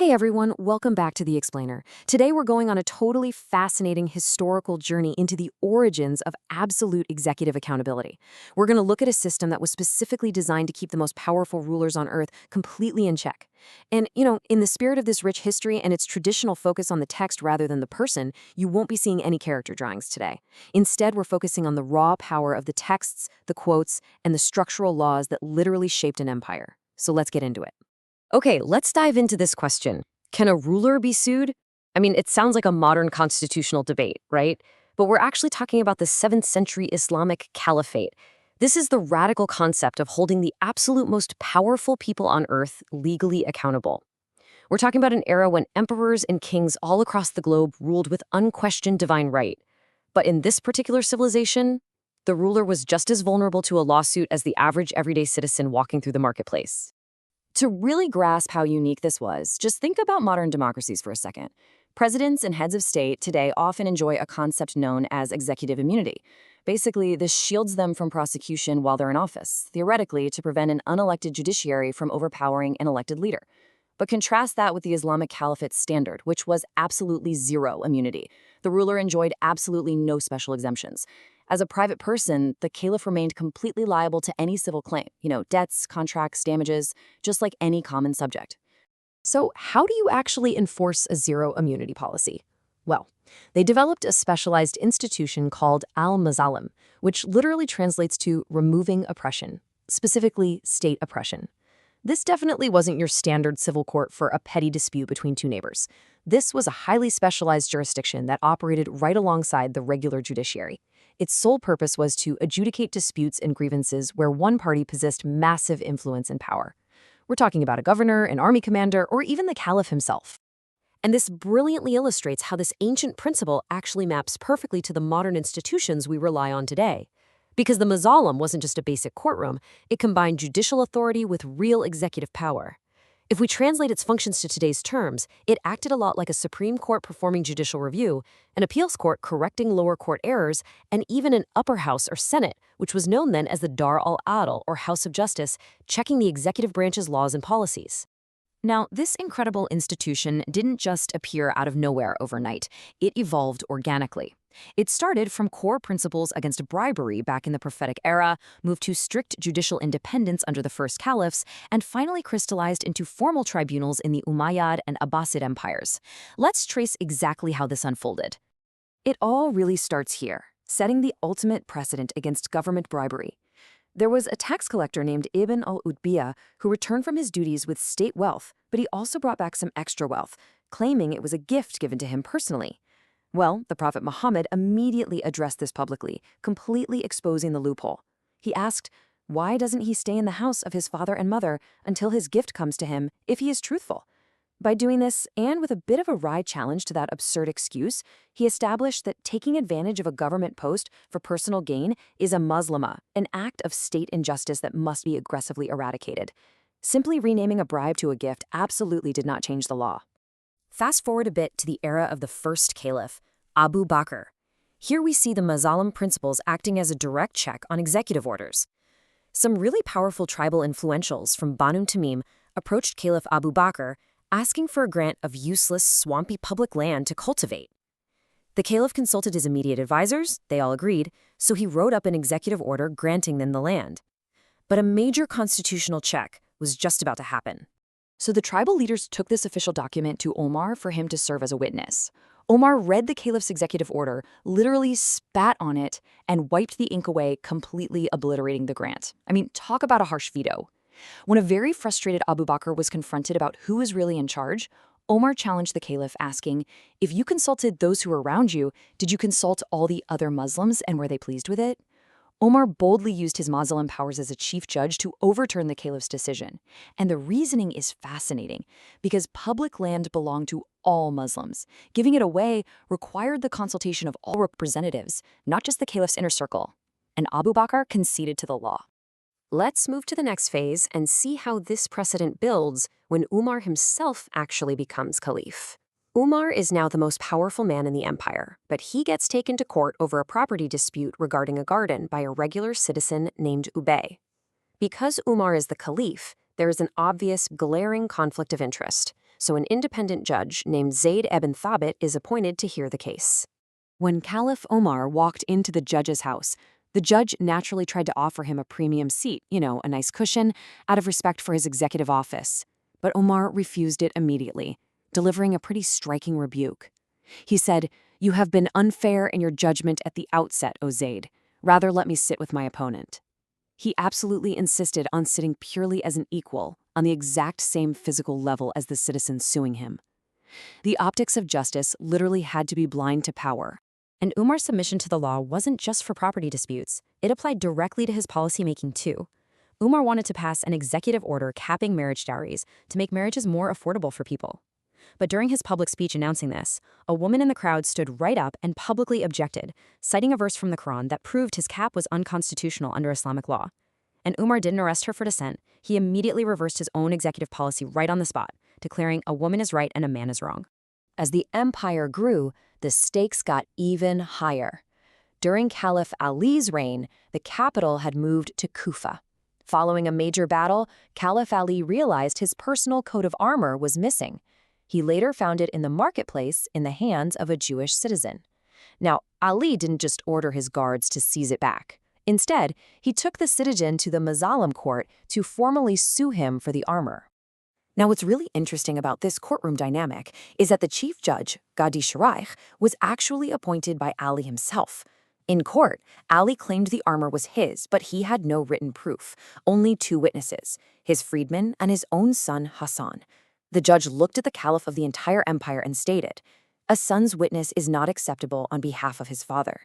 Hey everyone, welcome back to The Explainer. Today we're going on a totally fascinating historical journey into the origins of absolute executive accountability. We're going to look at a system that was specifically designed to keep the most powerful rulers on earth completely in check. And, in the spirit of this rich history and its traditional focus on the text rather than the person, you won't be seeing any character drawings today. Instead, we're focusing on the raw power of the texts, the quotes, and the structural laws that literally shaped an empire. So let's get into it. Okay, let's dive into this question. Can a ruler be sued? It sounds like a modern constitutional debate, right? But we're actually talking about the 7th century Islamic Caliphate. This is the radical concept of holding the absolute most powerful people on earth legally accountable. We're talking about an era when emperors and kings all across the globe ruled with unquestioned divine right. But in this particular civilization, the ruler was just as vulnerable to a lawsuit as the average everyday citizen walking through the marketplace. To really grasp how unique this was, just think about modern democracies for a second. Presidents and heads of state today often enjoy a concept known as executive immunity. Basically, this shields them from prosecution while they're in office, theoretically to prevent an unelected judiciary from overpowering an elected leader. But contrast that with the Islamic Caliphate standard, which was absolutely zero immunity. The ruler enjoyed absolutely no special exemptions. As a private person, the caliph remained completely liable to any civil claim, debts, contracts, damages, just like any common subject. So how do you actually enforce a zero immunity policy? Well, they developed a specialized institution called Al-Mazalim, which literally translates to removing oppression, specifically state oppression. This definitely wasn't your standard civil court for a petty dispute between two neighbors. This was a highly specialized jurisdiction that operated right alongside the regular judiciary. Its sole purpose was to adjudicate disputes and grievances where one party possessed massive influence and power. We're talking about a governor, an army commander, or even the caliph himself. And this brilliantly illustrates how this ancient principle actually maps perfectly to the modern institutions we rely on today. Because the Mazalim wasn't just a basic courtroom, it combined judicial authority with real executive power. If we translate its functions to today's terms, it acted a lot like a Supreme Court performing judicial review, an appeals court correcting lower court errors, and even an upper house or Senate, which was known then as the Dar al-Adl or House of Justice, checking the executive branch's laws and policies. Now, this incredible institution didn't just appear out of nowhere overnight. It evolved organically. It started from core principles against bribery back in the prophetic era, moved to strict judicial independence under the first caliphs, and finally crystallized into formal tribunals in the Umayyad and Abbasid empires. Let's trace exactly how this unfolded. It all really starts here, setting the ultimate precedent against government bribery. There was a tax collector named Ibn al-Utbiyah who returned from his duties with state wealth, but he also brought back some extra wealth, claiming it was a gift given to him personally. Well, the Prophet Muhammad immediately addressed this publicly, completely exposing the loophole. He asked, why doesn't he stay in the house of his father and mother until his gift comes to him if he is truthful? By doing this, and with a bit of a wry challenge to that absurd excuse, he established that taking advantage of a government post for personal gain is a mazlama, an act of state injustice that must be aggressively eradicated. Simply renaming a bribe to a gift absolutely did not change the law. Fast forward a bit to the era of the first caliph, Abu Bakr. Here we see the Mazalim principles acting as a direct check on executive orders. Some really powerful tribal influentials from Banu Tamim approached Caliph Abu Bakr, asking for a grant of useless, swampy public land to cultivate. The caliph consulted his immediate advisors, they all agreed, so he wrote up an executive order granting them the land. But a major constitutional check was just about to happen. So the tribal leaders took this official document to Omar for him to serve as a witness. Omar read the caliph's executive order, literally spat on it, and wiped the ink away, completely obliterating the grant. Talk about a harsh veto. When a very frustrated Abu Bakr was confronted about who was really in charge, Omar challenged the caliph, asking, if you consulted those who were around you, did you consult all the other Muslims and were they pleased with it? Omar boldly used his Mazalim powers as a chief judge to overturn the caliph's decision. And the reasoning is fascinating, because public land belonged to all Muslims. Giving it away required the consultation of all representatives, not just the caliph's inner circle. And Abu Bakr conceded to the law. Let's move to the next phase and see how this precedent builds when Umar himself actually becomes caliph. Umar is now the most powerful man in the empire, but he gets taken to court over a property dispute regarding a garden by a regular citizen named Ubay. Because Umar is the caliph, there is an obvious, glaring conflict of interest. so an independent judge named Zayd ibn Thabit is appointed to hear the case. When Caliph Omar walked into the judge's house, the judge naturally tried to offer him a premium seat, a nice cushion, out of respect for his executive office. But Omar refused it immediately, delivering a pretty striking rebuke. He said, "You have been unfair in your judgment at the outset, O Zayd. Rather let me sit with my opponent." He absolutely insisted on sitting purely as an equal, on the exact same physical level as the citizens suing him. The optics of justice literally had to be blind to power. And Umar's submission to the law wasn't just for property disputes. It applied directly to his policymaking too. Umar wanted to pass an executive order capping marriage dowries to make marriages more affordable for people. But during his public speech announcing this, a woman in the crowd stood right up and publicly objected, citing a verse from the Quran that proved his cap was unconstitutional under Islamic law. And Umar didn't arrest her for dissent. He immediately reversed his own executive policy right on the spot, declaring a woman is right and a man is wrong. As the empire grew, the stakes got even higher. During Caliph Ali's reign, the capital had moved to Kufa. Following a major battle, Caliph Ali realized his personal coat of armor was missing. He later found it in the marketplace in the hands of a Jewish citizen. Now, Ali didn't just order his guards to seize it back. Instead, he took the citizen to the Mazalim Court to formally sue him for the armor. Now, what's really interesting about this courtroom dynamic is that the chief judge, Qadi Sharaich, was actually appointed by Ali himself. In court, Ali claimed the armor was his, but he had no written proof, only two witnesses, his freedman and his own son Hassan. The judge looked at the caliph of the entire empire and stated, "A son's witness is not acceptable on behalf of his father."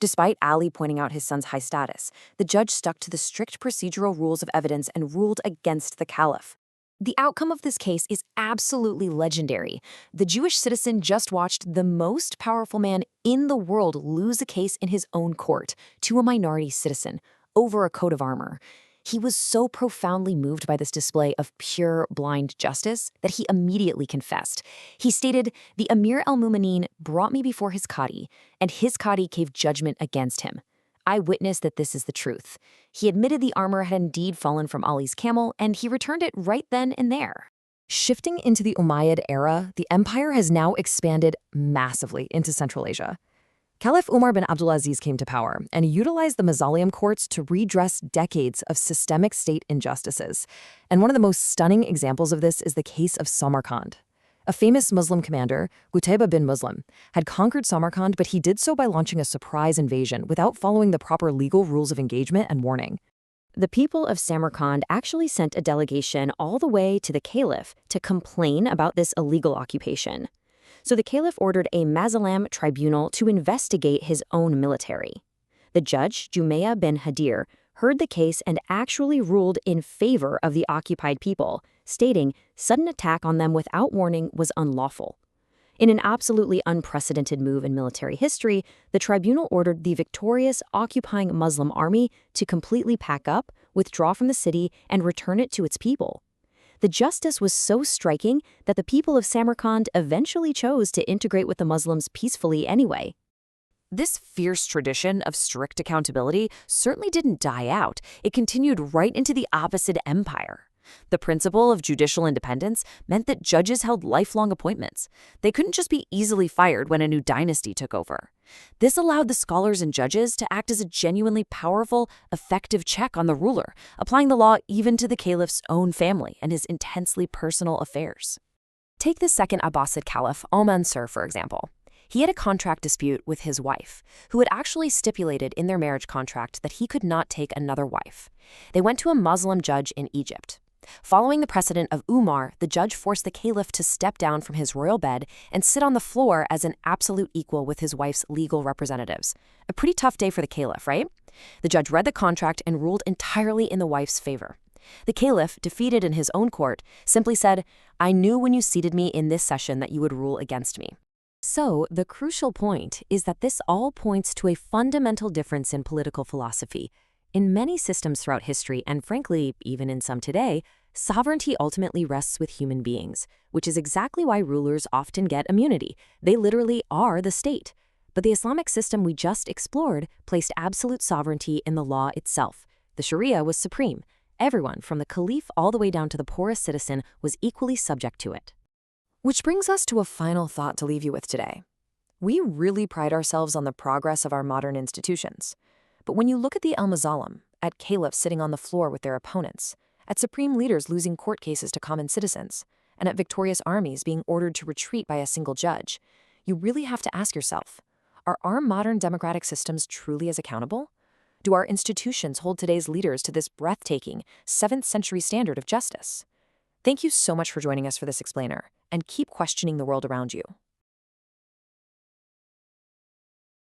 Despite Ali pointing out his son's high status, the judge stuck to the strict procedural rules of evidence and ruled against the caliph. The outcome of this case is absolutely legendary. The Jewish citizen just watched the most powerful man in the world lose a case in his own court to a minority citizen over a coat of armor. He was so profoundly moved by this display of pure, blind justice that he immediately confessed. He stated, "The Amir al-Mu'minin brought me before his Qadi, and his Qadi gave judgment against him. I witnessed that this is the truth." He admitted the armor had indeed fallen from Ali's camel, and he returned it right then and there. Shifting into the Umayyad era, the empire has now expanded massively into Central Asia. Caliph Umar bin Abdulaziz came to power and utilized the Mazalim courts to redress decades of systemic state injustices. And one of the most stunning examples of this is the case of Samarkand. A famous Muslim commander, Qutayba bin Muslim, had conquered Samarkand, but he did so by launching a surprise invasion without following the proper legal rules of engagement and warning. The people of Samarkand actually sent a delegation all the way to the Caliph to complain about this illegal occupation. So the Caliph ordered a Mazalim tribunal to investigate his own military. The judge, Jumayya bin Hadir, heard the case and actually ruled in favor of the occupied people, stating sudden attack on them without warning was unlawful. In an absolutely unprecedented move in military history, the tribunal ordered the victorious occupying Muslim army to completely pack up, withdraw from the city, and return it to its people. The justice was so striking that the people of Samarkand eventually chose to integrate with the Muslims peacefully anyway. This fierce tradition of strict accountability certainly didn't die out. It continued right into the opposite empire. The principle of judicial independence meant that judges held lifelong appointments. They couldn't just be easily fired when a new dynasty took over. This allowed the scholars and judges to act as a genuinely powerful, effective check on the ruler, applying the law even to the caliph's own family and his intensely personal affairs. Take the second Abbasid caliph, Al-Mansur, for example. He had a contract dispute with his wife, who had actually stipulated in their marriage contract that he could not take another wife. They went to a Muslim judge in Egypt. Following the precedent of Umar, the judge forced the caliph to step down from his royal bed and sit on the floor as an absolute equal with his wife's legal representatives. A pretty tough day for the caliph, right? The judge read the contract and ruled entirely in the wife's favor. The caliph, defeated in his own court, simply said, "I knew when you seated me in this session that you would rule against me." So, the crucial point is that this all points to a fundamental difference in political philosophy. In many systems throughout history, and frankly, even in some today, sovereignty ultimately rests with human beings, which is exactly why rulers often get immunity. They literally are the state. But the Islamic system we just explored placed absolute sovereignty in the law itself. The Sharia was supreme. Everyone, from the Caliph all the way down to the poorest citizen, was equally subject to it. Which brings us to a final thought to leave you with today. We really pride ourselves on the progress of our modern institutions. But when you look at the Al-Mazalim, at caliphs sitting on the floor with their opponents, at supreme leaders losing court cases to common citizens, and at victorious armies being ordered to retreat by a single judge, you really have to ask yourself, are our modern democratic systems truly as accountable? Do our institutions hold today's leaders to this breathtaking 7th century standard of justice? Thank you so much for joining us for this explainer, and keep questioning the world around you.